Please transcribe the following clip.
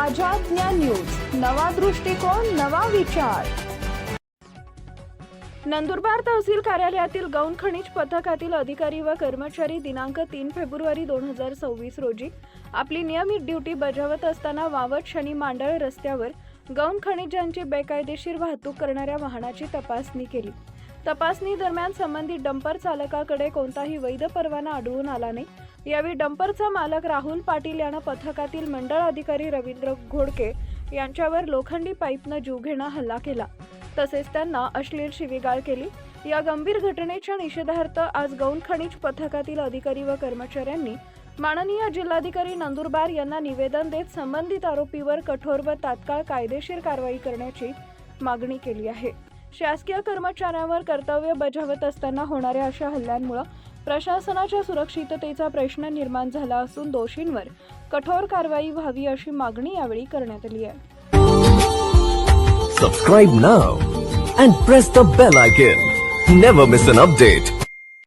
माझ्या ज्ञान न्यूज, नवा दृष्टिकोन, नवा विचार। नंदुरबार तहसील कार्यालयातील गौण खनिज पथकातील अधिकारी व कर्मचारी दिनांक 3 फेब्रुवारी 2026 रोजी आपली नियमित ड्युटी बजावत असताना वावट शनी मांडळ रस्त्यावर गौण खनिजांची बेकायदेशीर वाहतूक करणाऱ्या वाहनाची तपासणी केली। तपासणी दरम्यान संबंधित डंपर चालकाकडे कोणताही वैध परवाना आढळून आला नाही। यावेळी डंपरचा मालक राहुल पाटील यानं पथकातील मंडळ अधिकारी रवींद्र घोडके यांच्यावर लोखंडी पाईपनं जीवघेणा हल्ला केला, तसेच त्यांना अश्लील शिवीगाळ केली। या गंभीर घटनेच्या निषेधार्थ आज गौण खनिज पथकातील अधिकारी व कर्मचाऱ्यांनी माननीय जिल्हाधिकारी नंदुरबार यांना निवेदन देत संबंधित आरोपीवर कठोर व तात्काळ कायदेशीर कारवाई करण्याची मागणी केली आहे। शासकीय कर्मचाऱ्यांवर कर्तव्य बजावत असताना होणाऱ्या अशा हल्ल्यांमुळे प्रशासनाच्या सुरक्षिततेचा प्रश्न निर्माण झाला असून दोषींवर कठोर कारवाई व्हावी अशी मागणी यावेळी करण्यात आली आहे। Subscribe now and press the bell icon. Never miss an update.